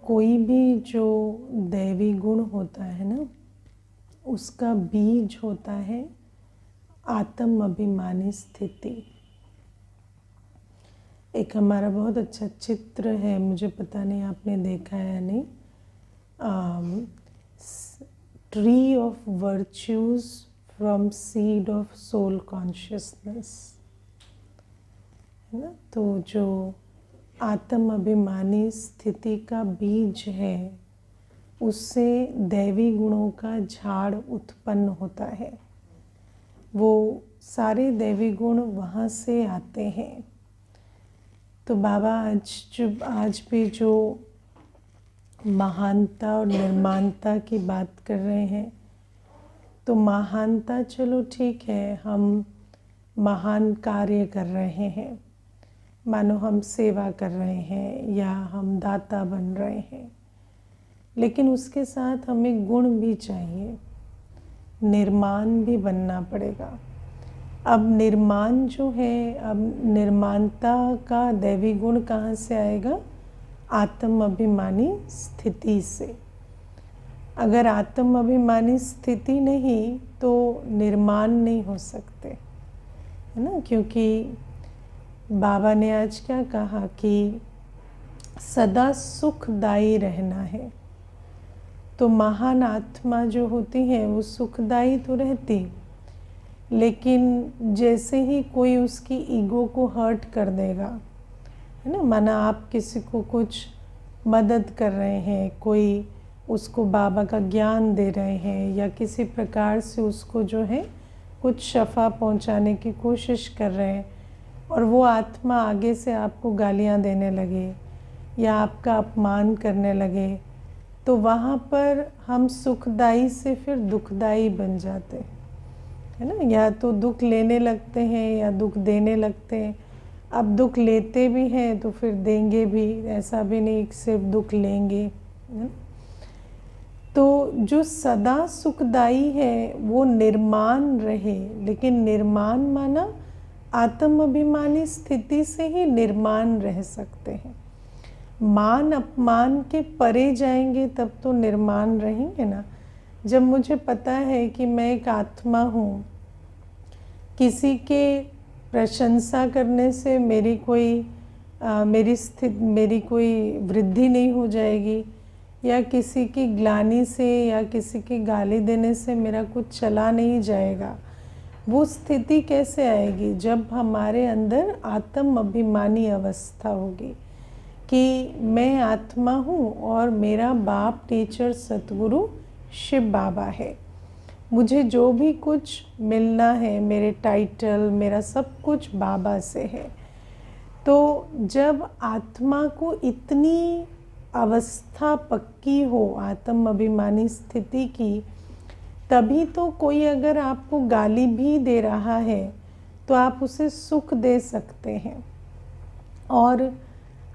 कोई भी जो दैवी गुण होता है ना, उसका बीज होता है आत्म अभिमानी स्थिति। एक हमारा बहुत अच्छा चित्र है, मुझे पता नहीं आपने देखा है या नहीं, tree of virtues from seed of soul consciousness, है ना। तो जो आत्म अभिमानी स्थिति का बीज है, उससे दैवी गुणों का झाड़ उत्पन्न होता है। वो सारे दैवी गुण वहाँ से आते हैं। तो बाबा आज भी जो महानता और निर्माणता की बात कर रहे हैं, तो महानता चलो ठीक है, हम महान कार्य कर रहे हैं, मानो हम सेवा कर रहे हैं या हम दाता बन रहे हैं, लेकिन उसके साथ हमें गुण भी चाहिए, निर्माण भी बनना पड़ेगा। अब निर्माण जो है, अब निर्माणता का दैवी गुण कहाँ से आएगा? आत्म अभिमानी स्थिति से। अगर आत्म अभिमानी स्थिति नहीं तो निर्माण नहीं हो सकते, है ना। क्योंकि बाबा ने आज क्या कहा कि सदा सुखदायी रहना है। तो महान आत्मा जो होती है वो सुखदायी तो रहती, लेकिन जैसे ही कोई उसकी ईगो को हर्ट कर देगा, है ना, माना आप किसी को कुछ मदद कर रहे हैं, कोई उसको बाबा का ज्ञान दे रहे हैं या किसी प्रकार से उसको जो है कुछ शफ़ा पहुंचाने की कोशिश कर रहे हैं, और वो आत्मा आगे से आपको गालियां देने लगे या आपका अपमान करने लगे, तो वहाँ पर हम सुखदायी से फिर दुखदायी बन जाते हैं, है ना। या तो दुख लेने लगते हैं या दुख देने लगते हैं। अब दुख लेते भी हैं तो फिर देंगे भी, ऐसा भी नहीं सिर्फ दुख लेंगे, है ना। तो जो सदा सुखदायी है वो निर्माण रहे, लेकिन निर्माण माना आत्म अभिमानी स्थिति से ही निर्माण रह सकते हैं। मान अपमान के परे जाएंगे तब तो निर्माण रहेंगे ना। जब मुझे पता है कि मैं एक आत्मा हूँ, किसी के प्रशंसा करने से मेरी कोई वृद्धि नहीं हो जाएगी, या किसी की ग्लानि से या किसी की गाली देने से मेरा कुछ चला नहीं जाएगा। वो स्थिति कैसे आएगी? जब हमारे अंदर आत्म अभिमानी अवस्था होगी कि मैं आत्मा हूँ और मेरा बाप टीचर सतगुरु शिव बाबा है, मुझे जो भी कुछ मिलना है, मेरे टाइटल, मेरा सब कुछ बाबा से है। तो जब आत्मा को इतनी अवस्था पक्की हो आत्म अभिमानी स्थिति की, तभी तो कोई अगर आपको गाली भी दे रहा है तो आप उसे सुख दे सकते हैं। और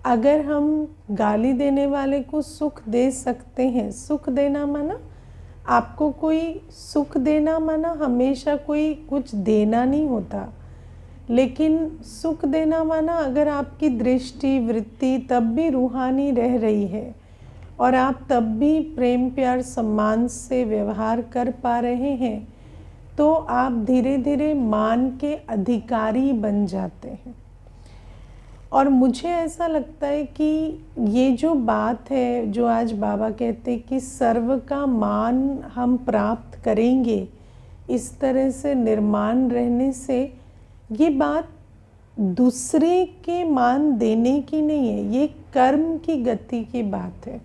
अगर हम गाली देने वाले को सुख दे सकते हैं, सुख देना माना आपको कोई सुख देना माना हमेशा कोई कुछ देना नहीं होता, लेकिन सुख देना माना अगर आपकी दृष्टि वृत्ति तब भी रूहानी रह रही है और आप तब भी प्रेम प्यार सम्मान से व्यवहार कर पा रहे हैं, तो आप धीरे धीरे मान के अधिकारी बन जाते हैं। और मुझे ऐसा लगता है कि ये जो बात है, जो आज बाबा कहते हैं कि सर्व का मान हम प्राप्त करेंगे, इस तरह से निर्माण रहने से, ये बात दूसरे के मान देने की नहीं है, ये कर्म की गति की बात है।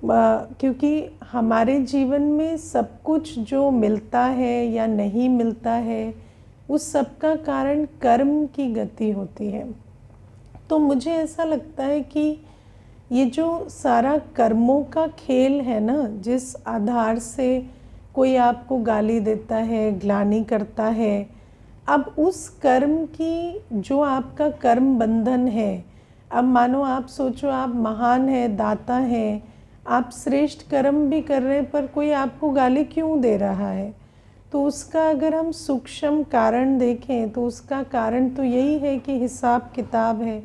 क्योंकि हमारे जीवन में सब कुछ जो मिलता है या नहीं मिलता है, उस सब का कारण कर्म की गति होती है। तो मुझे ऐसा लगता है कि ये जो सारा कर्मों का खेल है ना, जिस आधार से कोई आपको गाली देता है, ग्लानि करता है, अब उस कर्म की जो आपका कर्म बंधन है, अब मानो आप सोचो आप महान हैं, दाता हैं, आप श्रेष्ठ कर्म भी कर रहे हैं, पर कोई आपको गाली क्यों दे रहा है? तो उसका अगर हम सूक्ष्म कारण देखें तो उसका कारण तो यही है कि हिसाब किताब है।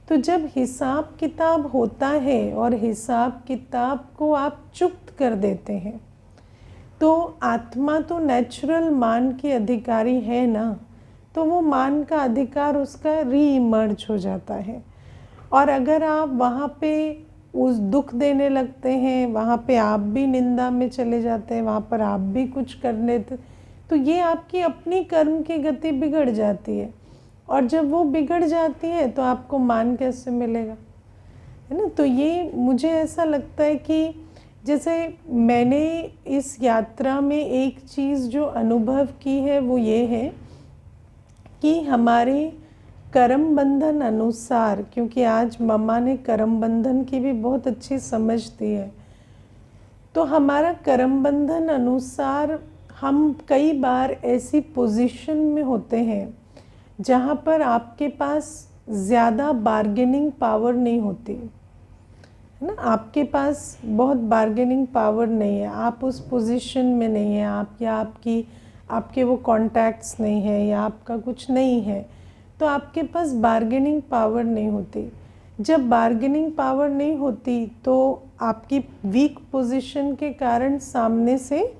तो जब हिसाब किताब होता है और हिसाब किताब को आप चुक्त कर देते हैं, तो आत्मा तो नेचुरल मान की अधिकारी है ना, तो वो मान का अधिकार उसका रीइमर्ज हो जाता है। और अगर आप वहाँ पे उस दुख देने लगते हैं, वहाँ पे आप भी निंदा में चले जाते हैं, वहाँ पर आप भी कुछ कर लेते, तो ये आपकी अपनी कर्म की गति बिगड़ जाती है। और जब वो बिगड़ जाती है तो आपको मान कैसे मिलेगा, है ना। तो ये मुझे ऐसा लगता है कि जैसे मैंने इस यात्रा में एक चीज़ जो अनुभव की है वो ये है कि हमारे कर्म बंधन अनुसार, क्योंकि आज मम्मा ने कर्म बंधन की भी बहुत अच्छी समझ दी है, तो हमारा कर्म बंधन अनुसार हम कई बार ऐसी पोजीशन में होते हैं जहाँ पर आपके पास ज़्यादा बार्गेनिंग पावर नहीं होती, है ना। आपके पास बहुत बार्गेनिंग पावर नहीं है, आप उस पोजीशन में नहीं है, आप या आपके वो कॉन्टैक्ट्स नहीं है या आपका कुछ नहीं है, तो आपके पास बार्गेनिंग पावर नहीं होती। जब बार्गेनिंग पावर नहीं होती तो आपकी वीक पोजीशन के कारण सामने से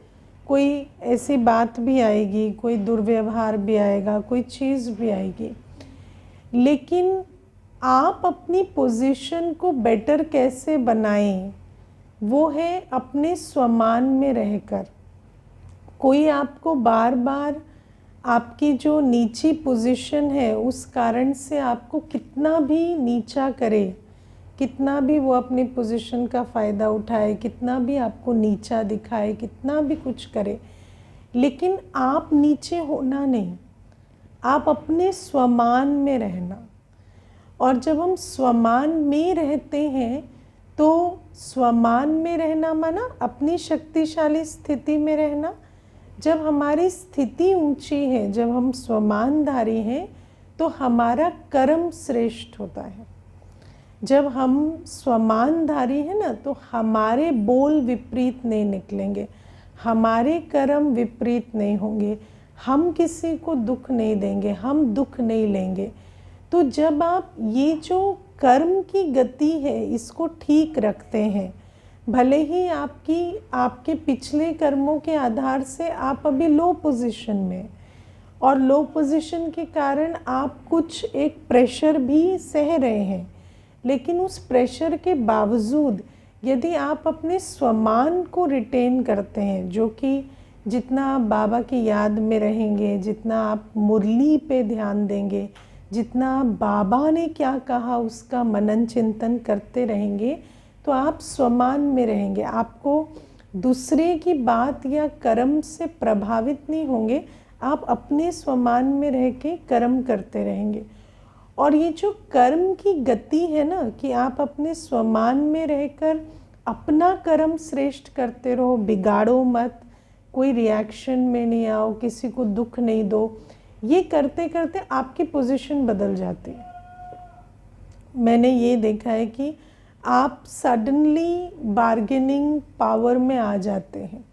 कोई ऐसी बात भी आएगी, कोई दुर्व्यवहार भी आएगा, कोई चीज़ भी आएगी। लेकिन आप अपनी पोजीशन को बेटर कैसे बनाएं, वो है अपने स्वमान में रहकर। कोई आपको बार बार आपकी जो नीची पोजीशन है उस कारण से आपको कितना भी नीचा करे, कितना भी वो अपनी पोजीशन का फ़ायदा उठाए, कितना भी आपको नीचा दिखाए, कितना भी कुछ करे, लेकिन आप नीचे होना नहीं, आप अपने स्वमान में रहना। और जब हम स्वमान में रहते हैं तो स्वमान में रहना माना अपनी शक्तिशाली स्थिति में रहना। जब हमारी स्थिति ऊंची है, जब हम स्वमानधारी हैं, तो हमारा कर्म श्रेष्ठ होता है। जब हम स्वमानधारी हैं ना, तो हमारे बोल विपरीत नहीं निकलेंगे, हमारे कर्म विपरीत नहीं होंगे, हम किसी को दुख नहीं देंगे, हम दुख नहीं लेंगे। तो जब आप ये जो कर्म की गति है इसको ठीक रखते हैं, भले ही आपके पिछले कर्मों के आधार से आप अभी लो पोजीशन में, और लो पोजीशन के कारण आप कुछ एक प्रेशर भी सह रहे हैं, लेकिन उस प्रेशर के बावजूद यदि आप अपने स्वमान को रिटेन करते हैं, जो कि जितना आप बाबा की याद में रहेंगे, जितना आप मुरली पे ध्यान देंगे, जितना आप बाबा ने क्या कहा उसका मनन चिंतन करते रहेंगे, तो आप स्वमान में रहेंगे। आपको दूसरे की बात या कर्म से प्रभावित नहीं होंगे, आप अपने स्वमान में रह के कर्म करते रहेंगे। और ये जो कर्म की गति है ना, कि आप अपने स्वमान में रहकर अपना कर्म श्रेष्ठ करते रहो, बिगाड़ो मत, कोई रिएक्शन में नहीं आओ, किसी को दुख नहीं दो, ये करते करते आपकी पोजीशन बदल जाती है। मैंने ये देखा है कि आप सडनली बार्गेनिंग पावर में आ जाते हैं।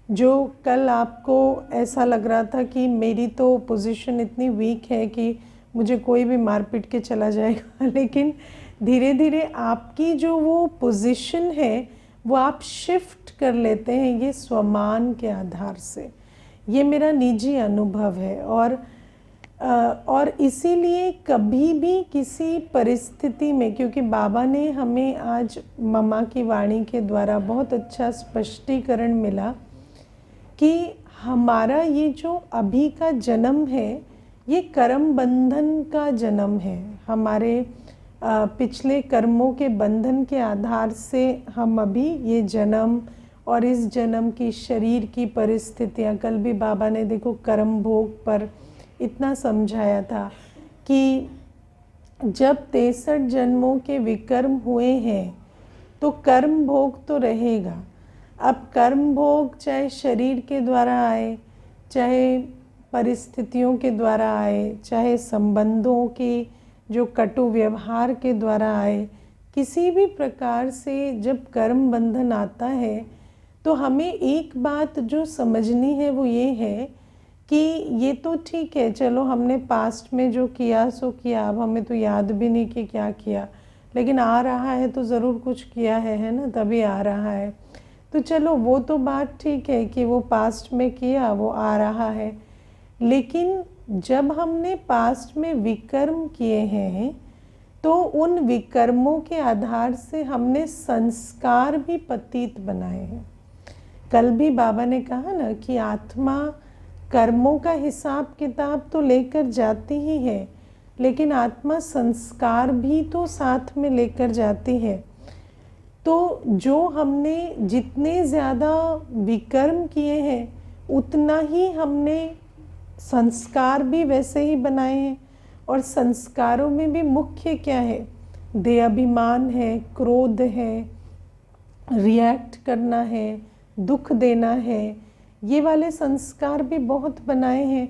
जो कल आपको ऐसा लग रहा था कि मेरी तो पोजीशन इतनी वीक है कि मुझे कोई भी मार पीट के चला जाएगा, लेकिन धीरे धीरे आपकी जो वो पोजीशन है वो आप शिफ्ट कर लेते हैं ये स्वमान के आधार से। ये मेरा निजी अनुभव है। और इसीलिए कभी भी किसी परिस्थिति में, क्योंकि बाबा ने हमें आज मम्मा की वाणी के द्वारा बहुत अच्छा स्पष्टीकरण मिला कि हमारा ये जो अभी का जन्म है ये कर्म बंधन का जन्म है। हमारे पिछले कर्मों के बंधन के आधार से हम अभी ये जन्म और इस जन्म की शरीर की परिस्थितियाँ, कल भी बाबा ने देखो कर्म भोग पर इतना समझाया था कि जब 63 जन्मों के विकर्म हुए हैं तो कर्म भोग तो रहेगा। अब कर्म भोग चाहे शरीर के द्वारा आए, चाहे परिस्थितियों के द्वारा आए, चाहे संबंधों के जो कटु व्यवहार के द्वारा आए, किसी भी प्रकार से जब कर्म बंधन आता है तो हमें एक बात जो समझनी है वो ये है कि ये तो ठीक है, चलो हमने पास्ट में जो किया सो किया, अब हमें तो याद भी नहीं कि क्या किया, लेकिन आ रहा है तो ज़रूर कुछ किया है ना, तभी आ रहा है। तो चलो वो तो बात ठीक है कि वो पास्ट में किया, वो आ रहा है। लेकिन जब हमने पास्ट में विकर्म किए हैं तो उन विकर्मों के आधार से हमने संस्कार भी पतित बनाए हैं। कल भी बाबा ने कहा ना कि आत्मा कर्मों का हिसाब किताब तो लेकर जाती ही है, लेकिन आत्मा संस्कार भी तो साथ में लेकर जाती है। तो जो हमने जितने ज़्यादा विकर्म किए हैं उतना ही हमने संस्कार भी वैसे ही बनाए हैं। और संस्कारों में भी मुख्य क्या है? देह अभिमान है, क्रोध है, रिएक्ट करना है, दुख देना है, ये वाले संस्कार भी बहुत बनाए हैं।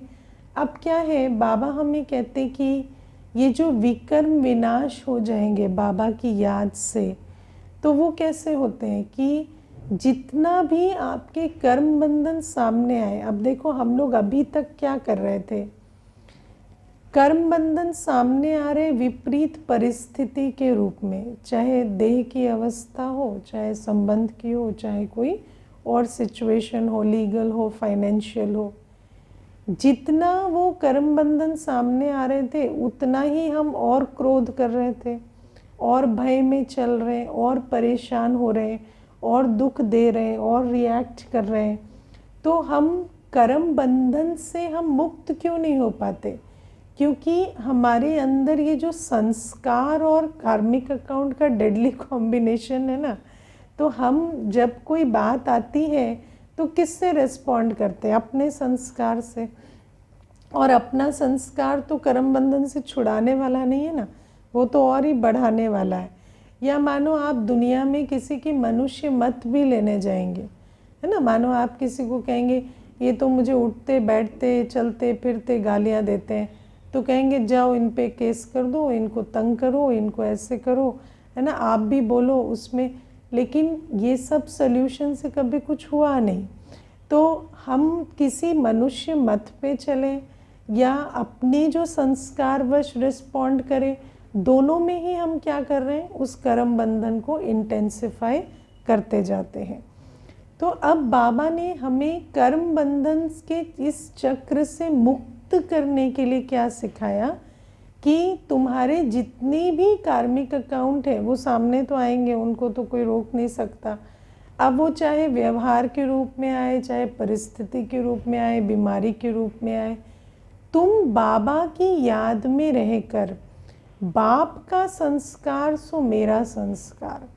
अब क्या है, बाबा हमें कहते कि ये जो विकर्म विनाश हो जाएंगे बाबा की याद से, तो वो कैसे होते हैं कि जितना भी आपके कर्म बंधन सामने आए, अब देखो हम लोग अभी तक क्या कर रहे थे, कर्म बंधन सामने आ रहे विपरीत परिस्थिति के रूप में, चाहे देह की अवस्था हो, चाहे संबंध की हो, चाहे कोई और सिचुएशन हो, लीगल हो, फाइनेंशियल हो। जितना वो कर्म बंधन सामने आ रहे थे उतना ही हम और क्रोध कर रहे थे, और भय में चल रहे हैं, और परेशान हो रहे हैं, और दुख दे रहे हैं, और रिएक्ट कर रहे हैं। तो हम कर्म बंधन से हम मुक्त क्यों नहीं हो पाते? क्योंकि हमारे अंदर ये जो संस्कार और कार्मिक अकाउंट का डेडली कॉम्बिनेशन है ना, तो हम जब कोई बात आती है तो किससे रिस्पॉन्ड करते हैं? अपने संस्कार से। और अपना संस्कार तो कर्म बंधन से छुड़ाने वाला नहीं है ना, वो तो और ही बढ़ाने वाला है। या मानो आप दुनिया में किसी की मनुष्य मत भी लेने जाएंगे, है ना, मानो आप किसी को कहेंगे ये तो मुझे उठते बैठते चलते फिरते गालियाँ देते हैं, तो कहेंगे जाओ इन पे केस कर दो, इनको तंग करो, इनको ऐसे करो, है ना, आप भी बोलो उसमें। लेकिन ये सब सल्यूशन से कभी कुछ हुआ नहीं। तो हम किसी मनुष्य मत पे चलें या अपने जो संस्कारवश रिस्पॉन्ड करें, दोनों में ही हम क्या कर रहे हैं, उस कर्म बंधन को इंटेंसिफाई करते जाते हैं। तो अब बाबा ने हमें कर्म बंधन के इस चक्र से मुक्त करने के लिए क्या सिखाया कि तुम्हारे जितनी भी कार्मिक अकाउंट है वो सामने तो आएंगे, उनको तो कोई रोक नहीं सकता। अब वो चाहे व्यवहार के रूप में आए, चाहे परिस्थिति के रूप में आए, बीमारी के रूप में आए, तुम बाबा की याद में रहकर बाप का संस्कार सो मेरा संस्कार,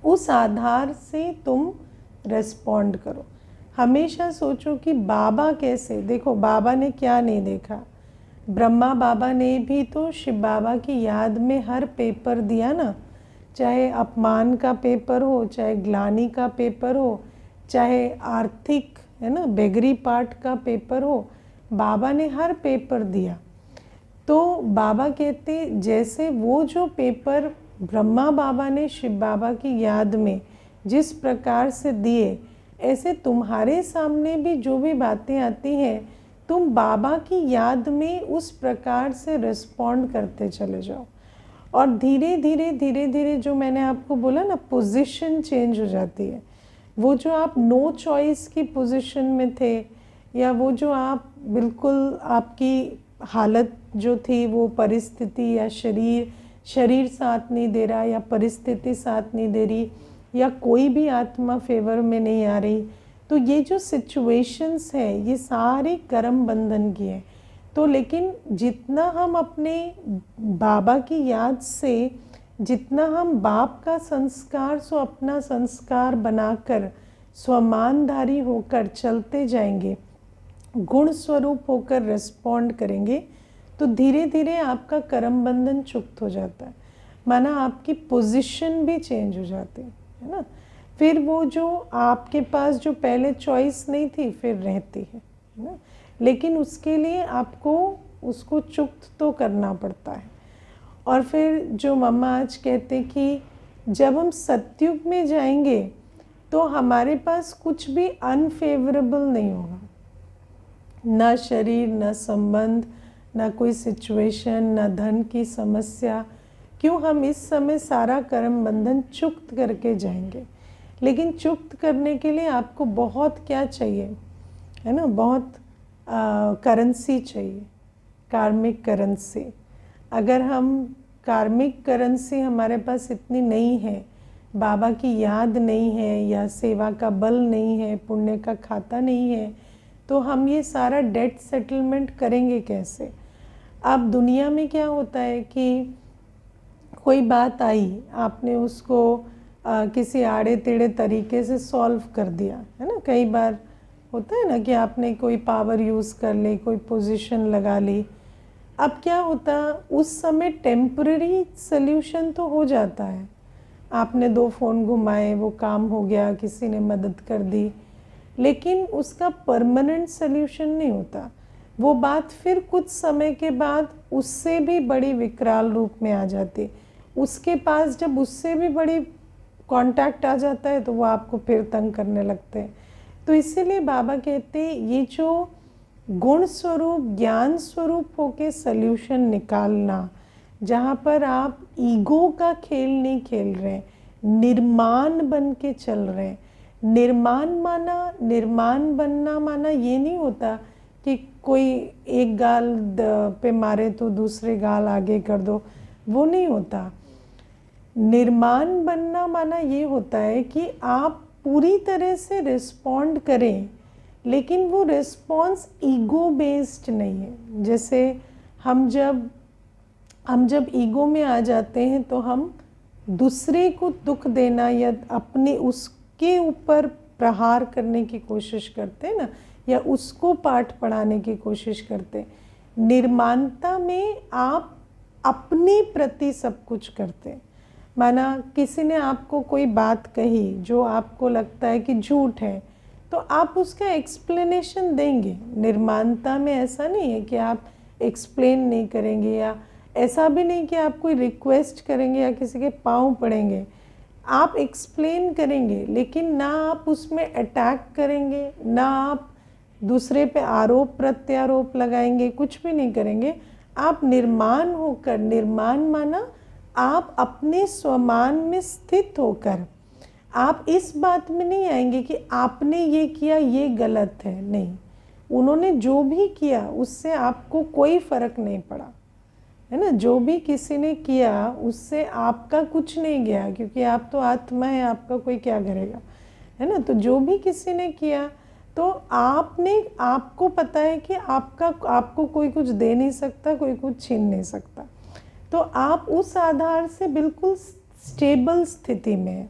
उस आधार से तुम रेस्पॉन्ड करो। हमेशा सोचो कि बाबा कैसे, देखो बाबा ने क्या नहीं देखा, ब्रह्मा बाबा ने भी तो शिव बाबा की याद में हर पेपर दिया ना, चाहे अपमान का पेपर हो, चाहे ग्लानि का पेपर हो, चाहे आर्थिक, है ना, बेगरी पार्ट का पेपर हो, बाबा ने हर पेपर दिया। तो बाबा कहते जैसे वो जो पेपर ब्रह्मा बाबा ने शिव बाबा की याद में जिस प्रकार से दिए, ऐसे तुम्हारे सामने भी जो भी बातें आती हैं तुम बाबा की याद में उस प्रकार से रिस्पॉन्ड करते चले जाओ। और धीरे धीरे धीरे धीरे जो मैंने आपको बोला ना, पोजीशन चेंज हो जाती है। वो जो आप नो चॉइस की पोजीशन में थे, या वो जो आप बिल्कुल आपकी हालत जो थी वो परिस्थिति या शरीर साथ नहीं दे रहा, या परिस्थिति साथ नहीं दे रही, या कोई भी आत्मा फेवर में नहीं आ रही, तो ये जो सिचुएशंस है ये सारे कर्म बंधन की है। तो लेकिन जितना हम अपने बाबा की याद से, जितना हम बाप का संस्कार सो अपना संस्कार बनाकर स्वमानधारी होकर चलते जाएंगे, गुण स्वरूप होकर रिस्पॉन्ड करेंगे, तो धीरे धीरे आपका कर्म बंधन चुक्त हो जाता है। माना आपकी पोजीशन भी चेंज हो जाती है ना। फिर वो जो आपके पास जो पहले चॉइस नहीं थी फिर रहती है ना, लेकिन उसके लिए आपको उसको चुक्त तो करना पड़ता है। और फिर जो मम्मा आज कहते कि जब हम सतयुग में जाएंगे तो हमारे पास कुछ भी अनफेवरेबल नहीं होगा। ना शरीर, ना संबंध, ना कोई सिचुएशन, ना धन की समस्या। क्यों? हम इस समय सारा कर्म बंधन चुक्त करके जाएंगे, लेकिन चुक्त करने के लिए आपको बहुत क्या चाहिए, है ना, बहुत करेंसी चाहिए, कार्मिक करेंसी। अगर हम कार्मिक करेंसी हमारे पास इतनी नहीं है, बाबा की याद नहीं है, या सेवा का बल नहीं है, पुण्य का खाता नहीं है, तो हम ये सारा डेट सेटलमेंट करेंगे कैसे? अब दुनिया में क्या होता है कि कोई बात आई, आपने उसको किसी आड़े टेढ़े तरीके से सॉल्व कर दिया, है ना। कई बार होता है ना कि आपने कोई पावर यूज़ कर ली, कोई पोजीशन लगा ली। अब क्या होता, उस समय टेम्पररी सल्यूशन तो हो जाता है, आपने 2 फ़ोन घुमाए, वो काम हो गया, किसी ने मदद कर दी, लेकिन उसका परमानेंट सल्यूशन नहीं होता। वो बात फिर कुछ समय के बाद उससे भी बड़ी विकराल रूप में आ जाती। उसके पास जब उससे भी बड़ी कांटेक्ट आ जाता है तो वो आपको फिर तंग करने लगते हैं। तो इसीलिए बाबा कहते हैं ये जो गुण स्वरूप, ज्ञान स्वरूप होके सल्यूशन निकालना, जहाँ पर आप ईगो का खेल नहीं खेल रहे, निर्माण बन के चल रहे हैं। निर्माण बनना माना ये नहीं होता कि कोई एक गाल पे मारे तो दूसरे गाल आगे कर दो, वो नहीं होता। निर्माण बनना माना ये होता है कि आप पूरी तरह से रिस्पॉन्ड करें, लेकिन वो रिस्पॉन्स ईगो बेस्ड नहीं है। जैसे हम जब ईगो में आ जाते हैं तो हम दूसरे को दुख देना या अपने उसके ऊपर प्रहार करने की कोशिश करते हैं ना, या उसको पाठ पढ़ाने की कोशिश करते हैं। निर्माणता में आप अपने प्रति सब कुछ करते हैं। माना किसी ने आपको कोई बात कही जो आपको लगता है कि झूठ है, तो आप उसका एक्सप्लेनेशन देंगे। निर्माणता में ऐसा नहीं है कि आप एक्सप्लेन नहीं करेंगे, या ऐसा भी नहीं कि आप कोई रिक्वेस्ट करेंगे या किसी के पाँव पड़ेंगे। आप एक्सप्लेन करेंगे, लेकिन ना आप उसमें अटैक करेंगे, ना आप दूसरे पे आरोप प्रत्यारोप लगाएंगे, कुछ भी नहीं करेंगे। आप निर्माण होकर, निर्माण माना आप अपने स्वमान में स्थित होकर, आप इस बात में नहीं आएंगे कि आपने ये किया ये गलत है। नहीं, उन्होंने जो भी किया उससे आपको कोई फर्क नहीं पड़ा, है ना। जो भी किसी ने किया उससे आपका कुछ नहीं गया, क्योंकि आप तो आत्मा है, आपका कोई क्या करेगा, है ना। तो जो भी किसी ने किया, तो आपको पता है कि आपको कोई कुछ दे नहीं सकता, कोई कुछ छीन नहीं सकता। तो आप उस आधार से बिल्कुल स्टेबल स्थिति में हैं।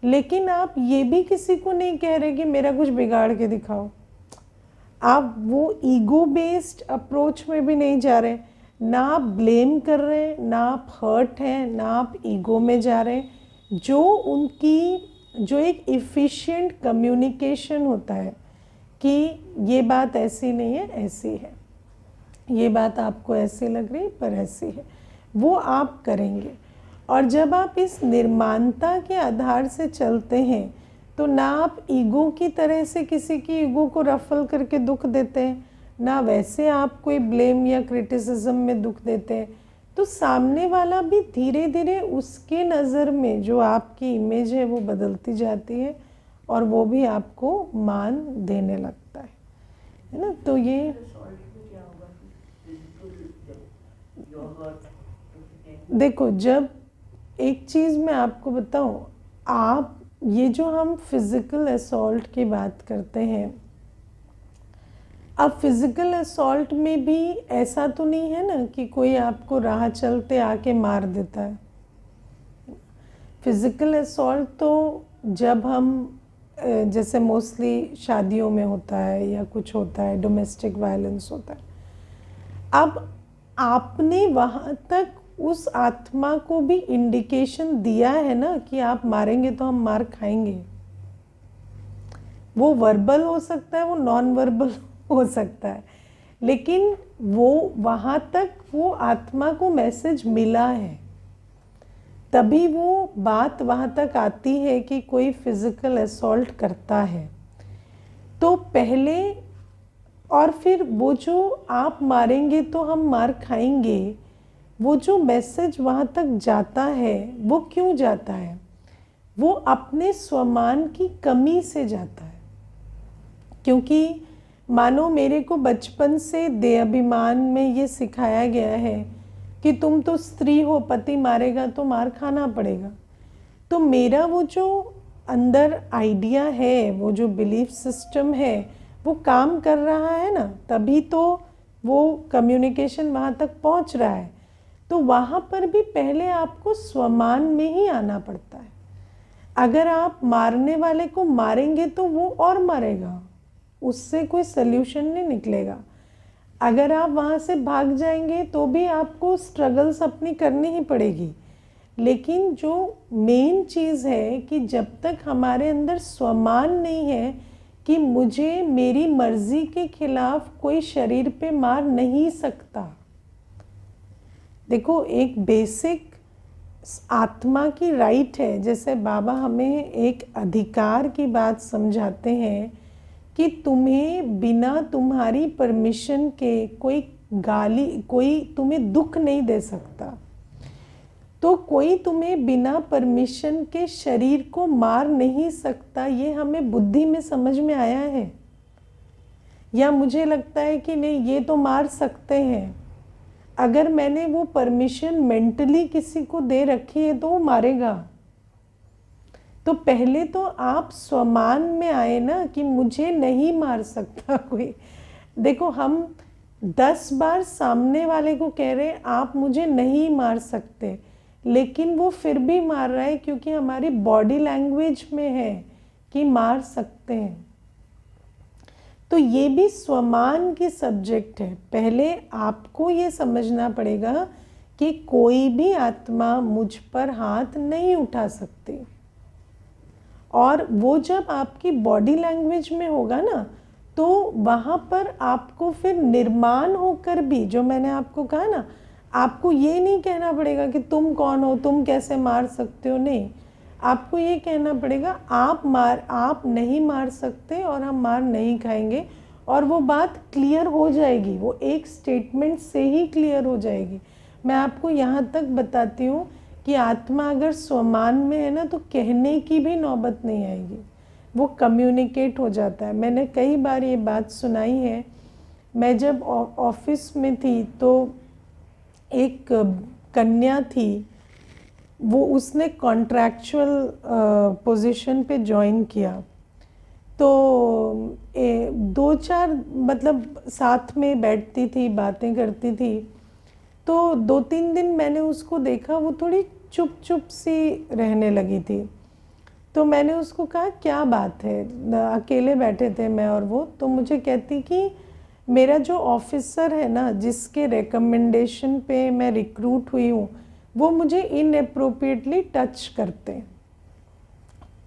लेकिन आप ये भी किसी को नहीं कह रहे कि मेरा कुछ बिगाड़ के दिखाओ। आप वो ईगो बेस्ड अप्रोच में भी नहीं जा रहे, ना आप ब्लेम कर रहे हैं, ना आप हर्ट हैं, ना आप ईगो में जा रहे हैं। जो एक इफ़िशिएंट कम्युनिकेशन होता है कि ये बात ऐसी नहीं है, ऐसी है, ये बात आपको ऐसी लग रही पर ऐसी है, वो आप करेंगे। और जब आप इस निर्माणता के आधार से चलते हैं, तो ना आप ईगो की तरह से किसी की ईगो को रफल करके दुख देते हैं, ना वैसे आप कोई ब्लेम या क्रिटिसिज्म में दुख देते हैं। तो सामने वाला भी धीरे धीरे उसके नज़र में जो आपकी इमेज है वो बदलती जाती है, और वो भी आपको मान देने लगता है ना। तो ये देखो, जब एक चीज़ मैं आपको बताऊं, आप ये जो हम फिज़िकल असॉल्ट की बात करते हैं, अब फिज़िकल असॉल्ट में भी ऐसा तो नहीं है ना कि कोई आपको राह चलते आके मार देता है। फिज़िकल असॉल्ट तो जब हम जैसे मोस्टली शादियों में होता है या कुछ होता है, डोमेस्टिक वायलेंस होता है। अब आपने वहाँ तक उस आत्मा को भी इंडिकेशन दिया है ना कि आप मारेंगे तो हम मार खाएंगे। वो वर्बल हो सकता है, वो नॉन वर्बल हो सकता है, लेकिन वो वहाँ तक वो आत्मा को मैसेज मिला है, तभी वो बात वहाँ तक आती है कि कोई फिज़िकल असॉल्ट करता है। तो पहले और फिर वो जो आप मारेंगे तो हम मार खाएंगे, वो जो मैसेज वहाँ तक जाता है वो क्यों जाता है? वो अपने स्वमान की कमी से जाता है। क्योंकि मानो मेरे को बचपन से देहाभिमान में ये सिखाया गया है कि तुम तो स्त्री हो, पति मारेगा तो मार खाना पड़ेगा। तो मेरा वो जो अंदर आइडिया है, वो जो बिलीफ सिस्टम है, वो काम कर रहा है ना, तभी तो वो कम्युनिकेशन वहाँ तक पहुँच रहा है। तो वहाँ पर भी पहले आपको स्वमान में ही आना पड़ता है। अगर आप मारने वाले को मारेंगे तो वो और मारेगा, उससे कोई सल्यूशन नहीं निकलेगा। अगर आप वहाँ से भाग जाएंगे तो भी आपको स्ट्रगल्स अपनी करनी ही पड़ेगी। लेकिन जो मेन चीज़ है कि जब तक हमारे अंदर स्वमान नहीं है कि मुझे मेरी मर्जी के खिलाफ कोई शरीर पे मार नहीं सकता। देखो, एक बेसिक आत्मा की राइट है। जैसे बाबा हमें एक अधिकार की बात समझाते हैं कि तुम्हें बिना तुम्हारी परमिशन के कोई गाली, कोई तुम्हें दुख नहीं दे सकता। तो कोई तुम्हें बिना परमिशन के शरीर को मार नहीं सकता। ये हमें बुद्धि में समझ में आया है, या मुझे लगता है कि नहीं, ये तो मार सकते हैं। अगर मैंने वो परमिशन मेंटली किसी को दे रखी है तो वो मारेगा। तो पहले तो आप स्वमान में आए ना कि मुझे नहीं मार सकता कोई। देखो, हम 10 बार सामने वाले को कह रहे हैं आप मुझे नहीं मार सकते, लेकिन वो फिर भी मार रहा है क्योंकि हमारी बॉडी लैंग्वेज में है कि मार सकते हैं। तो ये भी स्वमान की सब्जेक्ट है। पहले आपको ये समझना पड़ेगा कि कोई भी आत्मा मुझ पर हाथ नहीं उठा सकती। और वो जब आपकी बॉडी लैंग्वेज में होगा ना, तो वहाँ पर आपको फिर निर्माण होकर भी, जो मैंने आपको कहा ना, आपको ये नहीं कहना पड़ेगा कि तुम कौन हो, तुम कैसे मार सकते हो। नहीं, आपको ये कहना पड़ेगा आप नहीं मार सकते और हम मार नहीं खाएंगे। और वो बात क्लियर हो जाएगी, वो एक स्टेटमेंट से ही क्लियर हो जाएगी। मैं आपको यहाँ तक बताती हूँ कि आत्मा अगर स्वमान में है ना, तो कहने की भी नौबत नहीं आएगी, वो कम्युनिकेट हो जाता है। मैंने कई बार ये बात सुनाई है। मैं जब ऑफिस में थी तो एक कन्या थी, वो उसने कॉन्ट्रैक्चुअल पोजीशन पे ज्वाइन किया। तो 2-4 मतलब साथ में बैठती थी, बातें करती थी। तो 2-3 दिन मैंने उसको देखा, वो थोड़ी चुप चुप सी रहने लगी थी। तो मैंने उसको कहा क्या बात है, अकेले बैठे थे मैं और वो। तो मुझे कहती कि मेरा जो ऑफिसर है ना, जिसके रिकमेंडेशन पे मैं रिक्रूट हुई हूँ, वो मुझे इनअप्रोप्रिएटली टच करते हैं।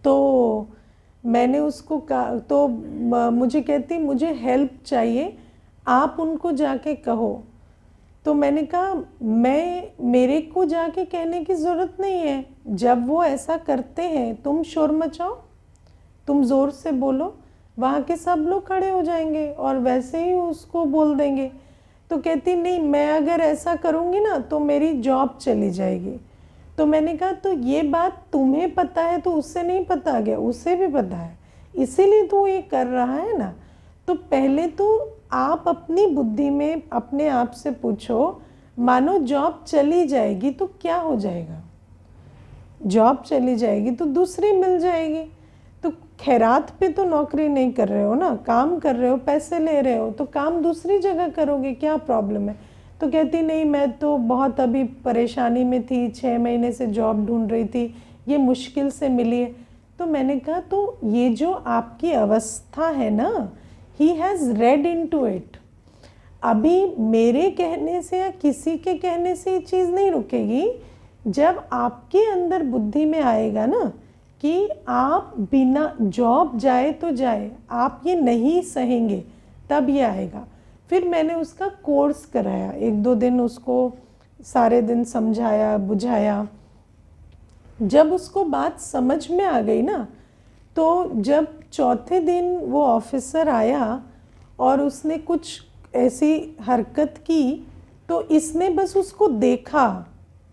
तो मैंने उसको कहा, तो मुझे कहती मुझे हेल्प चाहिए, आप उनको जाके कहो। तो मैंने कहा मेरे को जाके कहने की ज़रूरत नहीं है। जब वो ऐसा करते हैं तुम शोर मचाओ, तुम ज़ोर से बोलो, वहाँ के सब लोग खड़े हो जाएंगे और वैसे ही उसको बोल देंगे। तो कहती नहीं, मैं अगर ऐसा करूँगी ना तो मेरी जॉब चली जाएगी। तो मैंने कहा तो ये बात तुम्हें पता है तो उससे नहीं पता क्या? उसे भी पता है, इसीलिए तो ये कर रहा है ना। तो पहले तो आप अपनी बुद्धि में अपने आप से पूछो, मानो जॉब चली जाएगी तो क्या हो जाएगा? जॉब चली जाएगी तो दूसरी मिल जाएगी। तो खैरात पे तो नौकरी नहीं कर रहे हो ना, काम कर रहे हो, पैसे ले रहे हो, तो काम दूसरी जगह करोगे, क्या प्रॉब्लम है? तो कहती नहीं, मैं तो बहुत अभी परेशानी में थी, 6 महीने से जॉब ढूंढ रही थी, ये मुश्किल से मिली है। तो मैंने कहा तो ये जो आपकी अवस्था है ना, he has red into it. अभी मेरे कहने से या किसी के कहने से ये चीज़ नहीं रुकेगी। जब आपके अंदर बुद्धि में आएगा ना कि आप बिना जॉब जाए तो जाए, आप ये नहीं सहेंगे, तब ये आएगा। फिर मैंने उसका कोर्स कराया, 1-2 दिन उसको सारे दिन समझाया बुझाया। जब उसको बात समझ में आ गई ना, तो जब चौथे दिन वो ऑफिसर आया और उसने कुछ ऐसी हरकत की तो इसने बस उसको देखा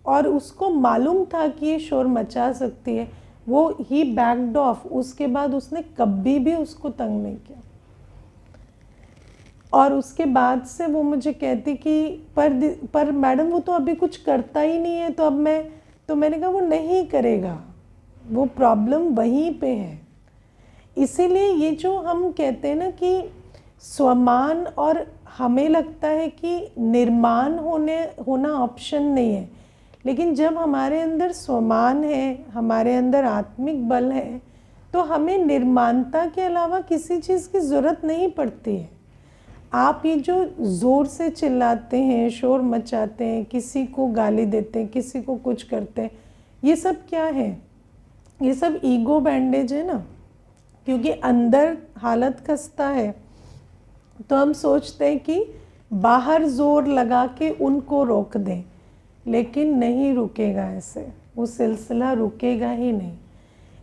और उसको मालूम था कि ये शोर मचा सकती है, वो ही बैक्ड ऑफ। उसके बाद उसने कभी भी उसको तंग नहीं किया। और उसके बाद से वो मुझे कहती कि पर मैडम वो तो अभी कुछ करता ही नहीं है, तो अब मैंने कहा वो नहीं करेगा, वो प्रॉब्लम वहीं पे है। इसीलिए ये जो हम कहते हैं ना कि स्वमान, और हमें लगता है कि निर्माण होना ऑप्शन नहीं है, लेकिन जब हमारे अंदर स्वमान है, हमारे अंदर आत्मिक बल है, तो हमें निर्माणता के अलावा किसी चीज़ की ज़रूरत नहीं पड़ती है। आप ये जो ज़ोर से चिल्लाते हैं, शोर मचाते हैं, किसी को गाली देते हैं, किसी को कुछ करते हैं, ये सब क्या है? ये सब ईगो बैंडेज है ना, क्योंकि अंदर हालत खस्ता है, तो हम सोचते हैं कि बाहर ज़ोर लगा के उनको रोक दें, लेकिन नहीं रुकेगा ऐसे, वो सिलसिला रुकेगा ही नहीं।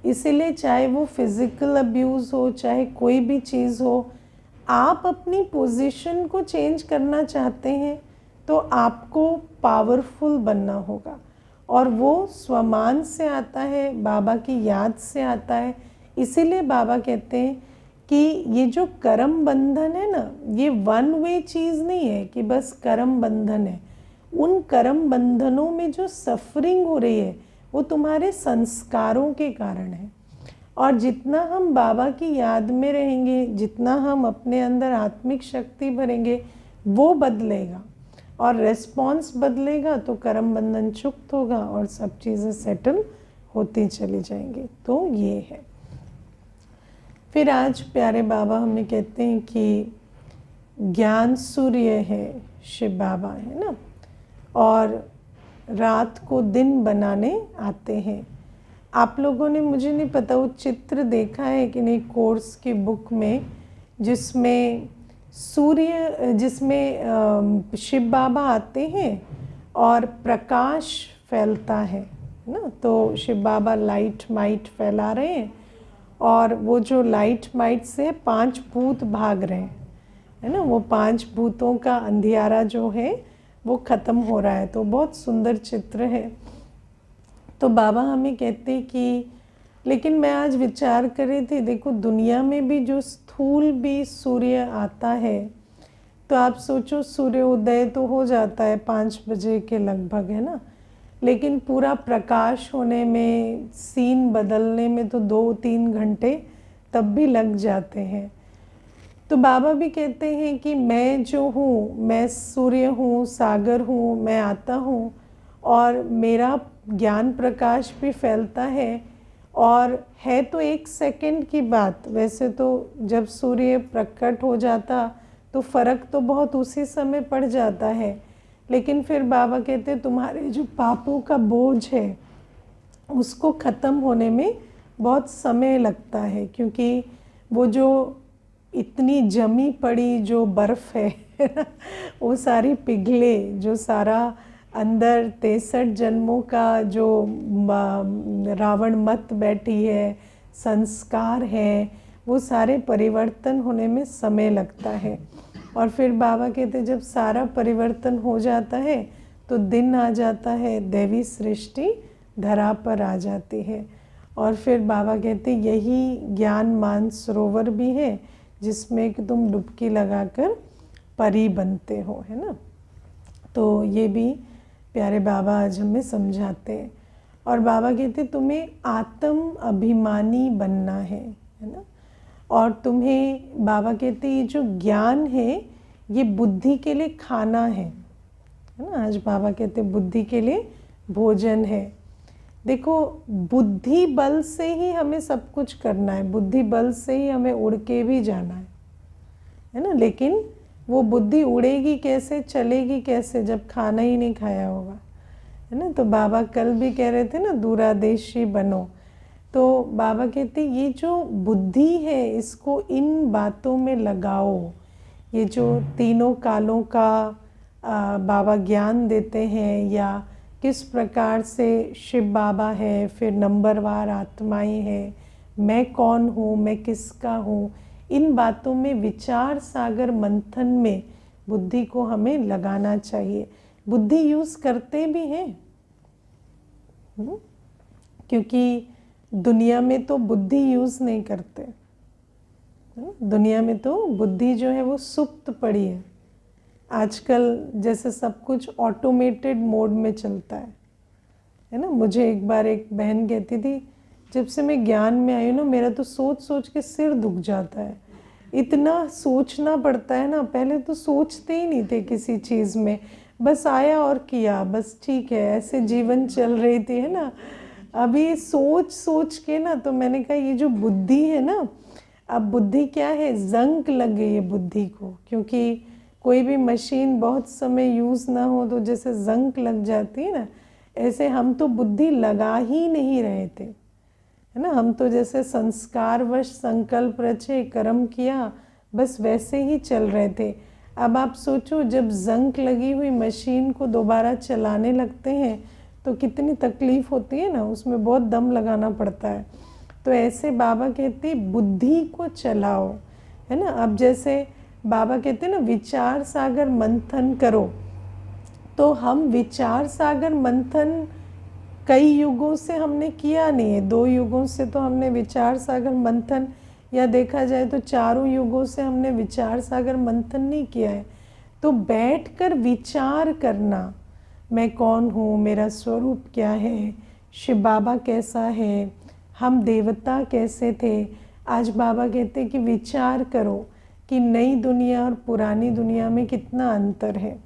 इसीलिए चाहे वो फिज़िकल अब्यूज़ हो, चाहे कोई भी चीज़ हो, आप अपनी पोजीशन को चेंज करना चाहते हैं तो आपको पावरफुल बनना होगा, और वो स्वमान से आता है, बाबा की याद से आता है। इसीलिए बाबा कहते हैं कि ये जो कर्म बंधन है ना, ये वन वे चीज़ नहीं है कि बस कर्म बंधन है। उन कर्म बंधनों में जो सफरिंग हो रही है वो तुम्हारे संस्कारों के कारण है। और जितना हम बाबा की याद में रहेंगे, जितना हम अपने अंदर आत्मिक शक्ति भरेंगे, वो बदलेगा, और रेस्पॉन्स बदलेगा तो कर्म बंधन चुक्त होगा और सब चीज़ें सेटल होती चली जाएंगी। तो ये है। फिर आज प्यारे बाबा हमें कहते हैं कि ज्ञान सूर्य है, शिव बाबा है ना, और रात को दिन बनाने आते हैं। आप लोगों ने, मुझे नहीं पता वो चित्र देखा है कि नहीं, कोर्स की बुक में, जिसमें शिव बाबा आते हैं और प्रकाश फैलता है ना, तो शिव बाबा लाइट माइट फैला रहे हैं, और वो जो लाइट माइट से 5 भूत भाग रहे हैं, है ना, वो 5 भूतों का अंधियारा जो है वो ख़त्म हो रहा है। तो बहुत सुंदर चित्र है। तो बाबा हमें कहते कि, लेकिन मैं आज विचार कर रही थी, देखो दुनिया में भी जो स्थूल भी सूर्य आता है, तो आप सोचो सूर्य उदय तो हो जाता है 5 बजे के लगभग, है ना, लेकिन पूरा प्रकाश होने में, सीन बदलने में तो 2-3 घंटे तब भी लग जाते हैं। तो बाबा भी कहते हैं कि मैं जो हूँ, मैं सूर्य हूँ, सागर हूँ, मैं आता हूँ, और मेरा ज्ञान प्रकाश भी फैलता है, और है तो 1 सेकंड की बात। वैसे तो जब सूर्य प्रकट हो जाता तो फ़र्क तो बहुत उसी समय पड़ जाता है, लेकिन फिर बाबा कहते तुम्हारे जो पापों का बोझ है उसको ख़त्म होने में बहुत समय लगता है, क्योंकि वो जो इतनी जमी पड़ी जो बर्फ़ है वो सारी पिघले, जो सारा अंदर 63 जन्मों का जो रावण मत बैठी है, संस्कार है, वो सारे परिवर्तन होने में समय लगता है। और फिर बाबा कहते जब सारा परिवर्तन हो जाता है तो दिन आ जाता है, दैवी सृष्टि धरा पर आ जाती है। और फिर बाबा कहते यही ज्ञान मान सरोवर भी है जिसमें कि तुम डुबकी लगाकर परी बनते हो, है ना। तो ये भी प्यारे बाबा आज हमें समझाते हैं। और बाबा कहते तुम्हें आत्म अभिमानी बनना है ना। और तुम्हें बाबा कहते ये जो ज्ञान है ये बुद्धि के लिए खाना है ना। आज बाबा कहते बुद्धि के लिए भोजन है। देखो बुद्धि बल से ही हमें सब कुछ करना है, बुद्धि बल से ही हमें उड़ के भी जाना है ना। लेकिन वो बुद्धि उड़ेगी कैसे, चलेगी कैसे, जब खाना ही नहीं खाया होगा, है ना। तो बाबा कल भी कह रहे थे ना दूरादेशी बनो। तो बाबा कहते ये जो बुद्धि है इसको इन बातों में लगाओ। ये जो तीनों कालों का बाबा ज्ञान देते हैं, या किस प्रकार से शिव बाबा है, फिर नंबरवार आत्माएं हैं, मैं कौन हूँ, मैं किसका हूँ, इन बातों में विचार सागर मंथन में बुद्धि को हमें लगाना चाहिए। बुद्धि यूज़ करते भी हैं, क्योंकि दुनिया में तो बुद्धि यूज़ नहीं करते। दुनिया में तो बुद्धि जो है वो सुप्त पड़ी है। आजकल जैसे सब कुछ ऑटोमेटेड मोड में चलता है ना। मुझे एक बार एक बहन कहती थी, जब से मैं ज्ञान में आई हूँ ना, मेरा तो सोच सोच के सिर दुख जाता है, इतना सोचना पड़ता है ना। पहले तो सोचते ही नहीं थे किसी चीज़ में, बस आया और किया, बस ठीक है, ऐसे जीवन चल रही थी, है ना। अभी सोच सोच के ना, तो मैंने कहा ये जो बुद्धि है ना, अब बुद्धि क्या है, जंक लग गई है बुद्धि को। क्योंकि कोई भी मशीन बहुत समय यूज़ ना हो तो जैसे जंक लग जाती है ना, ऐसे हम तो बुद्धि लगा ही नहीं रहे थे, है ना। हम तो जैसे संस्कारवश संकल्प रचे, कर्म किया, बस वैसे ही चल रहे थे। अब आप सोचो, जब जंक लगी हुई मशीन को दोबारा चलाने लगते हैं तो कितनी तकलीफ़ होती है ना, उसमें बहुत दम लगाना पड़ता है। तो ऐसे बाबा कहते बुद्धि को चलाओ, है ना। अब जैसे बाबा कहते हैं ना, विचार सागर मंथन करो, तो हम विचार सागर मंथन कई युगों से हमने किया नहीं है। 2 युगों से तो हमने विचार सागर मंथन, या देखा जाए तो 4 युगों से हमने विचार सागर मंथन नहीं किया है। तो बैठकर विचार करना, मैं कौन हूँ, मेरा स्वरूप क्या है, शिव बाबा कैसा है, हम देवता कैसे थे। आज बाबा कहते कि विचार करो कि नई दुनिया और पुरानी दुनिया में कितना अंतर है।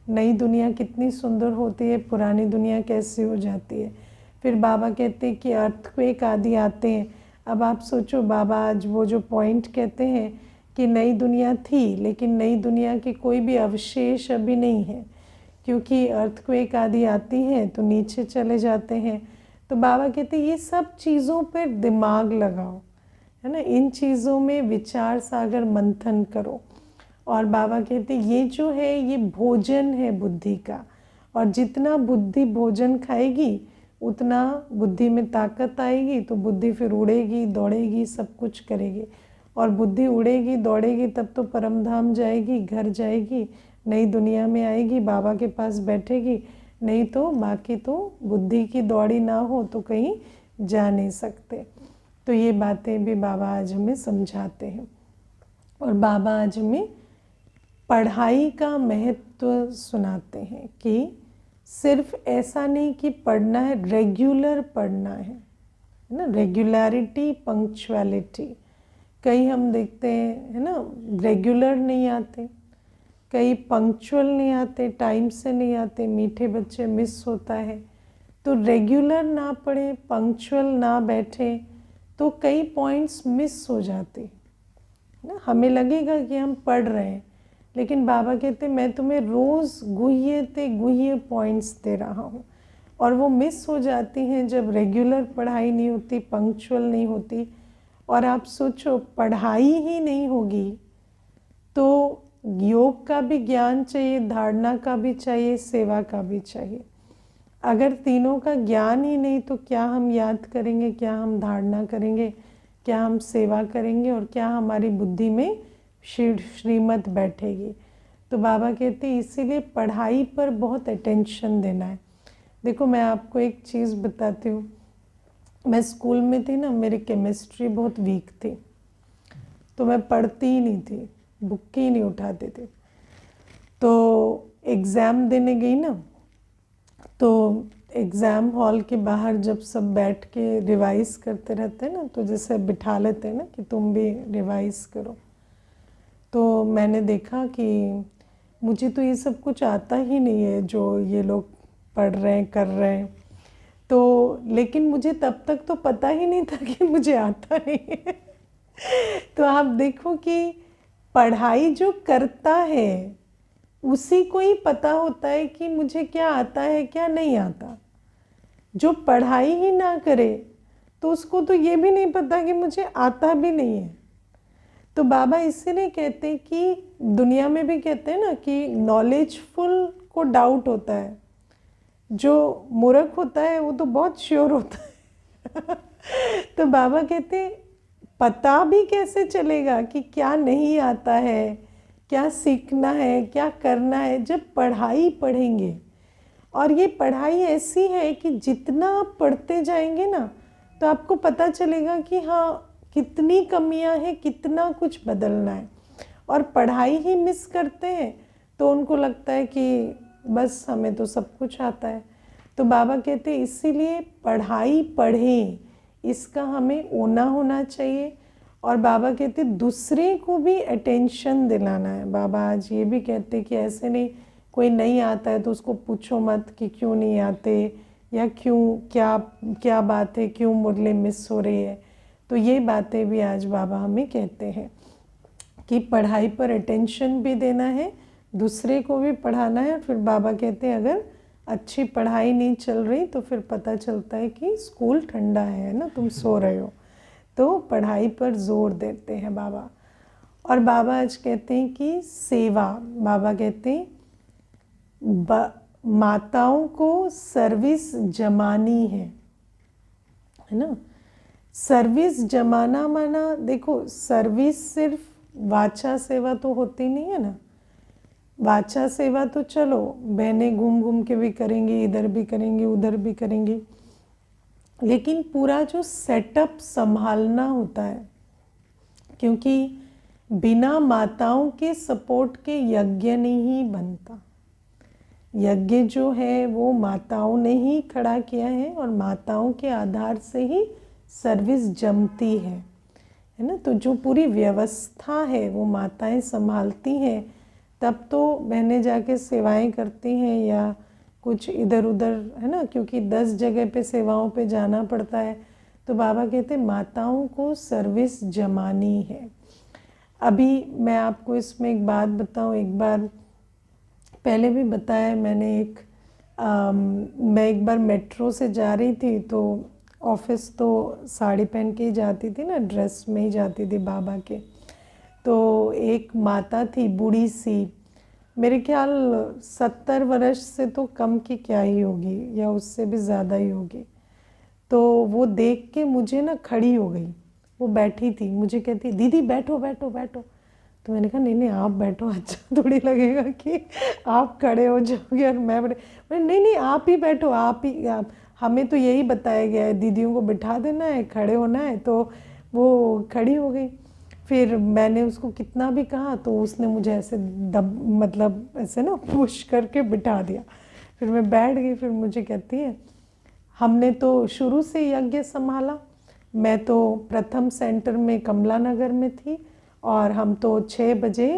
नई दुनिया कितनी सुंदर होती है, पुरानी दुनिया कैसी हो जाती है। फिर बाबा कहते कि अर्थक्वेक आदि आते हैं। अब आप सोचो, बाबा आज वो जो पॉइंट कहते हैं कि नई दुनिया थी, लेकिन नई दुनिया के कोई भी अवशेष अभी नहीं है, क्योंकि अर्थक्वेक आदि आती हैं तो नीचे चले जाते हैं। तो बाबा कहते ये सब चीज़ों पर दिमाग लगाओ, है ना, इन चीज़ों में विचार सागर मंथन करो। और बाबा कहते ये जो है ये भोजन है बुद्धि का, और जितना बुद्धि भोजन खाएगी उतना बुद्धि में ताकत आएगी, तो बुद्धि फिर उड़ेगी दौड़ेगी, सब कुछ करेगी। और बुद्धि उड़ेगी दौड़ेगी तब तो परमधाम जाएगी, घर जाएगी, नई दुनिया में आएगी, बाबा के पास बैठेगी। नहीं तो बाकी तो बुद्धि की दौड़ी ना हो तो कहीं जा नहीं सकते। तो ये बातें भी बाबा आज हमें समझाते हैं। और बाबा आज हमें पढ़ाई का महत्व सुनाते हैं कि सिर्फ ऐसा नहीं कि पढ़ना है, रेगुलर पढ़ना है ना, रेगुलरिटी, पंक्चुअलिटी। कई हम देखते हैं, है ना, रेगुलर नहीं आते, कई पंक्चुअल नहीं आते, टाइम से नहीं आते, मीठे बच्चे मिस होता है। तो रेगुलर ना पढ़े, पंक्चुअल ना बैठे तो कई पॉइंट्स मिस हो जाते ना। हमें लगेगा कि हम पढ़ रहे हैं, लेकिन बाबा कहते मैं तुम्हें रोज़ गुह्य पॉइंट्स दे रहा हूँ, और वो मिस हो जाती हैं जब रेगुलर पढ़ाई नहीं होती, पंक्चुअल नहीं होती। और आप सोचो, पढ़ाई ही नहीं होगी तो योग का भी ज्ञान चाहिए, धारणा का भी चाहिए, सेवा का भी चाहिए। अगर तीनों का ज्ञान ही नहीं तो क्या हम याद करेंगे, क्या हम धारणा करेंगे, क्या हम सेवा करेंगे, और क्या हमारी बुद्धि में श्रीमत बैठेगी। तो बाबा कहते हैं इसीलिए पढ़ाई पर बहुत अटेंशन देना है। देखो, मैं आपको एक चीज़ बताती हूँ। मैं स्कूल में थी ना, मेरी केमिस्ट्री बहुत वीक थी, तो मैं पढ़ती ही नहीं थी, बुक ही नहीं उठाते थे। तो एग्ज़ाम देने गई ना, तो एग्ज़ाम हॉल के बाहर जब सब बैठ के रिवाइज़ करते रहते हैं ना, तो जैसे बिठा लेते हैं ना कि तुम भी रिवाइज़ करो। तो मैंने देखा कि मुझे तो ये सब कुछ आता ही नहीं है जो ये लोग पढ़ रहे हैं, कर रहे हैं। तो लेकिन मुझे तब तक तो पता ही नहीं था कि मुझे आता नहीं है। तो आप देखो कि पढ़ाई जो करता है उसी को ही पता होता है कि मुझे क्या आता है, क्या नहीं आता। जो पढ़ाई ही ना करे तो उसको तो ये भी नहीं पता कि मुझे आता भी नहीं है। तो बाबा इसीलिए कहते हैं कि दुनिया में भी कहते हैं ना कि नॉलेजफुल को डाउट होता है, जो मूर्ख होता है वो तो बहुत श्योर होता है। तो बाबा कहते हैं पता भी कैसे चलेगा कि क्या नहीं आता है, क्या सीखना है, क्या करना है, जब पढ़ाई पढ़ेंगे। और ये पढ़ाई ऐसी है कि जितना आप पढ़ते जाएंगे ना, तो आपको पता चलेगा कि हाँ कितनी कमियां हैं, कितना कुछ बदलना है। और पढ़ाई ही मिस करते हैं तो उनको लगता है कि बस हमें तो सब कुछ आता है। तो बाबा कहते हैं इसीलिए पढ़ाई पढ़ें, इसका हमें ओना होना चाहिए। और बाबा कहते दूसरे को भी अटेंशन दिलाना है। बाबा आज ये भी कहते कि ऐसे नहीं, कोई नहीं आता है तो उसको पूछो मत कि क्यों नहीं आते, या क्यों, क्या क्या बात है, क्यों मुरली मिस हो रही है। तो ये बातें भी आज बाबा हमें कहते हैं कि पढ़ाई पर अटेंशन भी देना है, दूसरे को भी पढ़ाना है। फिर बाबा कहते हैं अगर अच्छी पढ़ाई नहीं चल रही तो फिर पता चलता है कि स्कूल ठंडा है ना, तुम सो रहे हो। तो पढ़ाई पर जोर देते हैं बाबा। और बाबा आज कहते हैं कि सेवा, बाबा कहते हैं माताओं को सर्विस जमानी है ना। सर्विस जमाना माना, देखो सर्विस सिर्फ वाचा सेवा तो होती नहीं है ना। वाचा सेवा तो चलो बहनें घूम घूम के भी करेंगी, इधर भी करेंगी, उधर भी करेंगी, लेकिन पूरा जो सेटअप संभालना होता है, क्योंकि बिना माताओं के सपोर्ट के यज्ञ नहीं बनता। यज्ञ जो है वो माताओं ने ही खड़ा किया है और माताओं के आधार से ही सर्विस जमती है ना। तो जो पूरी व्यवस्था है वो माताएं संभालती हैं, तब तो बहनें जाके सेवाएं करती हैं या कुछ इधर उधर, है ना, क्योंकि 10 जगह पे सेवाओं पे जाना पड़ता है। तो बाबा कहते हैं माताओं को सर्विस जमानी है। अभी मैं आपको इसमें एक बात बताऊं, एक बार पहले भी बताया मैंने, मैं एक बार मेट्रो से जा रही थी तो ऑफिस तो साड़ी पहन के ही जाती थी ना, ड्रेस में ही जाती थी बाबा के। तो एक माता थी बूढ़ी सी, मेरे ख्याल 70 वर्ष से तो कम की क्या ही होगी, या उससे भी ज़्यादा ही होगी। तो वो देख के मुझे ना खड़ी हो गई, वो बैठी थी, मुझे कहती दीदी बैठो बैठो बैठो। तो मैंने कहा नहीं नहीं आप बैठो, अच्छा थोड़ी लगेगा कि आप खड़े हो जाओगे और मैं बैठे। नहीं नहीं आप ही बैठो, आप ही हमें तो यही बताया गया है दीदियों को बिठा देना है, खड़े होना है। तो वो खड़ी हो गई। फिर मैंने उसको कितना भी कहा तो उसने मुझे ऐसे मतलब ऐसे ना पुश करके बिठा दिया। फिर मैं बैठ गई। फिर मुझे कहती है हमने तो शुरू से यज्ञ संभाला, मैं तो प्रथम सेंटर में कमला नगर में थी और हम तो 6 बजे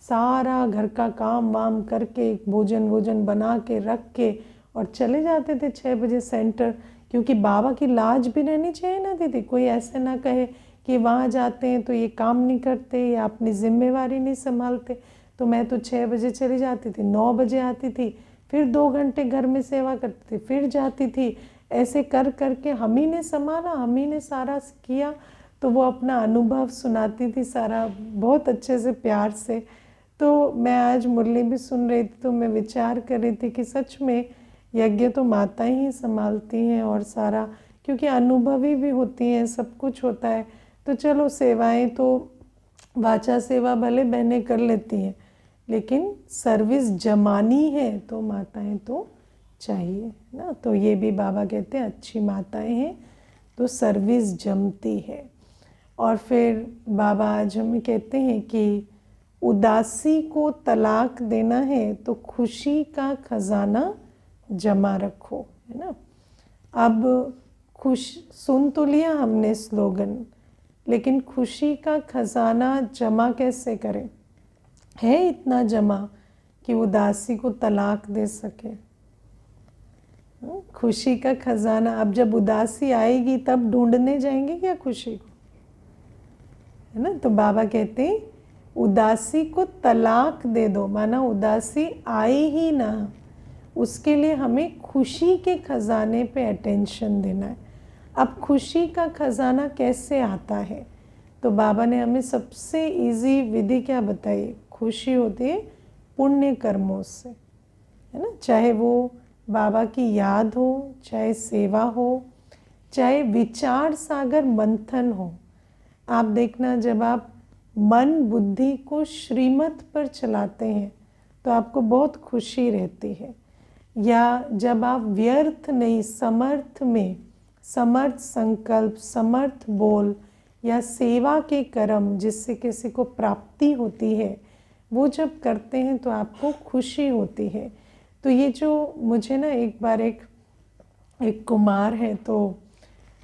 सारा घर का काम वाम करके भोजन वोजन बना के रख के और चले जाते थे 6 बजे सेंटर, क्योंकि बाबा की लाज भी रहनी चाहिए ना दीदी, कोई ऐसे ना कहे कि वहाँ जाते हैं तो ये काम नहीं करते या अपनी जिम्मेवारी नहीं संभालते। तो मैं तो 6 बजे चली जाती थी, 9 बजे आती थी, फिर 2 घंटे घर में सेवा करती थी, फिर जाती थी। ऐसे कर करके हम ही ने संभाला, हम ही ने सारा किया। तो वो अपना अनुभव सुनाती थी सारा, बहुत अच्छे से प्यार से। तो मैं आज मुरली भी सुन रही थी तो मैं विचार कर रही थी कि सच में यज्ञ तो माताएं ही संभालती हैं और सारा, क्योंकि अनुभवी भी होती हैं, सब कुछ होता है। तो चलो सेवाएं तो वाचा सेवा भले बहनें कर लेती हैं, लेकिन सर्विस जमानी है तो माताएं तो चाहिए ना। तो ये भी बाबा कहते हैं अच्छी माताएं हैं तो सर्विस जमती है। और फिर बाबा आज हमें कहते हैं कि उदासी को तलाक देना है तो खुशी का खजाना जमा रखो, है ना। अब खुश सुन तो लिया हमने स्लोगन, लेकिन खुशी का खजाना जमा कैसे करें? है इतना जमा कि उदासी को तलाक दे सके? खुशी का खजाना, अब जब उदासी आएगी तब ढूंढने जाएंगे क्या खुशी को, है ना। तो बाबा कहते हैं उदासी को तलाक दे दो, माना उदासी आए ही ना, उसके लिए हमें खुशी के खजाने पे अटेंशन देना है। अब खुशी का खजाना कैसे आता है? तो बाबा ने हमें सबसे इजी विधि क्या बताई? खुशी होती है पुण्य कर्मों से, है ना। चाहे वो बाबा की याद हो, चाहे सेवा हो, चाहे विचार सागर मंथन हो, आप देखना, जब आप मन बुद्धि को श्रीमत पर चलाते हैं तो आपको बहुत खुशी रहती है। या जब आप व्यर्थ नहीं, समर्थ में, समर्थ संकल्प, समर्थ बोल या सेवा के कर्म जिससे किसी को प्राप्ति होती है, वो जब करते हैं तो आपको खुशी होती है। तो ये जो मुझे ना एक बार एक कुमार है, तो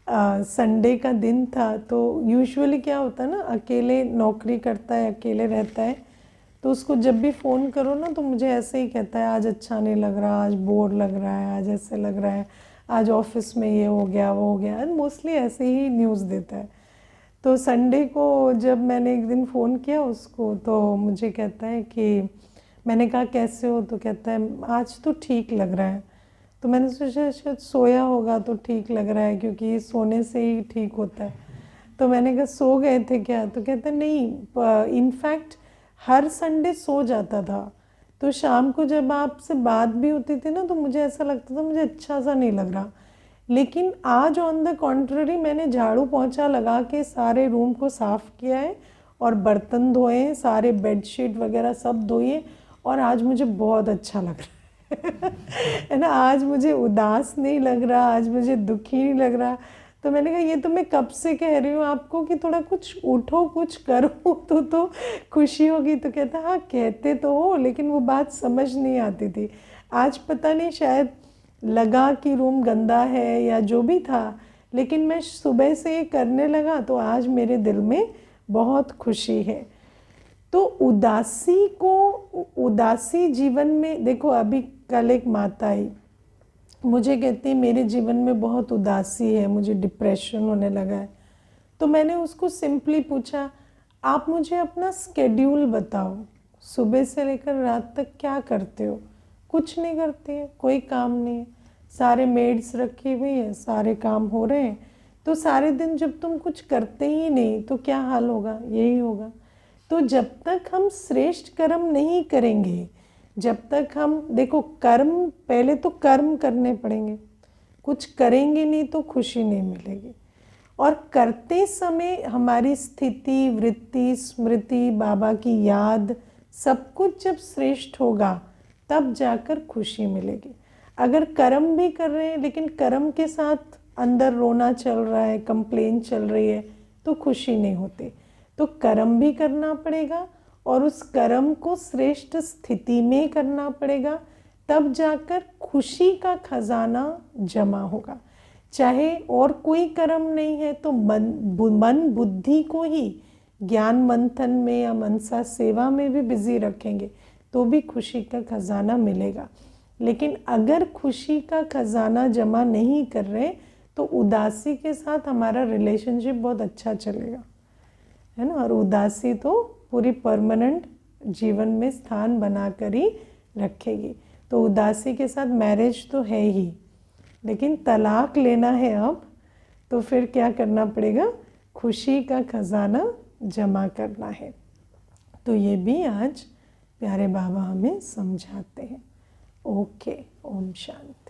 संडे का दिन था, तो यूजुअली क्या होता है ना, अकेले नौकरी करता है, अकेले रहता है, तो उसको जब भी फ़ोन करो ना तो मुझे ऐसे ही कहता है, आज अच्छा नहीं लग रहा, आज बोर लग रहा है, आज ऐसे लग रहा है, आज ऑफिस में ये हो गया वो हो गया, मोस्टली ऐसे ही न्यूज़ देता है। तो संडे को जब मैंने एक दिन फ़ोन किया उसको, तो मुझे कहता है कि, मैंने कहा कैसे हो, तो कहता है आज तो ठीक लग रहा है। तो मैंने सोचा शायद सोया होगा तो ठीक लग रहा है, क्योंकि सोने से ही ठीक होता है। तो मैंने कहा सो गए थे क्या, तो कहता नहीं, इनफैक्ट हर संडे सो जाता था, तो शाम को जब आपसे बात भी होती थी ना तो मुझे ऐसा लगता था मुझे अच्छा सा नहीं लग रहा, लेकिन आज ऑन द कॉन्ट्ररी मैंने झाड़ू पोंछा लगा के सारे रूम को साफ़ किया है और बर्तन धोए हैं, सारे बेडशीट वगैरह सब धोए, और आज मुझे बहुत अच्छा लग रहा है ना, आज मुझे उदास नहीं लग रहा, आज मुझे दुखी नहीं लग रहा। तो मैंने कहा ये तो मैं कब से कह रही हूँ आपको कि थोड़ा कुछ उठो, कुछ करो तो खुशी होगी। तो कहता हाँ कहते तो हो, लेकिन वो बात समझ नहीं आती थी। आज पता नहीं, शायद लगा कि रूम गंदा है या जो भी था, लेकिन मैं सुबह से ये करने लगा तो आज मेरे दिल में बहुत खुशी है। तो उदासी जीवन में देखो, अभी कल एक माता आई, मुझे कहती मेरे जीवन में बहुत उदासी है, मुझे डिप्रेशन होने लगा है। तो मैंने उसको सिंपली पूछा, आप मुझे अपना स्केड्यूल बताओ, सुबह से लेकर रात तक क्या करते हो? कुछ नहीं करती है, कोई काम नहीं है, सारे मेड्स रखी हुई है, सारे काम हो रहे हैं। तो सारे दिन जब तुम कुछ करते ही नहीं तो क्या हाल होगा? यही होगा। तो जब तक हम श्रेष्ठ कर्म नहीं करेंगे, जब तक हम, देखो कर्म, पहले तो कर्म करने पड़ेंगे, कुछ करेंगे नहीं तो खुशी नहीं मिलेगी। और करते समय हमारी स्थिति, वृत्ति, स्मृति, बाबा की याद, सब कुछ जब श्रेष्ठ होगा तब जाकर खुशी मिलेगी। अगर कर्म भी कर रहे हैं लेकिन कर्म के साथ अंदर रोना चल रहा है, कंप्लेन चल रही है, तो खुशी नहीं होती। तो कर्म भी करना पड़ेगा और उस कर्म को श्रेष्ठ स्थिति में करना पड़ेगा, तब जाकर खुशी का खजाना जमा होगा। चाहे और कोई कर्म नहीं है तो मन बुद्धि को ही ज्ञान मंथन में या मनसा सेवा में भी बिजी रखेंगे तो भी खुशी का खजाना मिलेगा। लेकिन अगर खुशी का खजाना जमा नहीं कर रहे तो उदासी के साथ हमारा रिलेशनशिप बहुत अच्छा चलेगा, है ना। और उदासी तो पूरी परमानेंट जीवन में स्थान बनाकर ही रखेगी। तो उदासी के साथ मैरिज तो है ही, लेकिन तलाक लेना है अब, तो फिर क्या करना पड़ेगा? खुशी का खजाना जमा करना है। तो ये भी आज प्यारे बाबा हमें समझाते हैं। ओके, ओम शांति।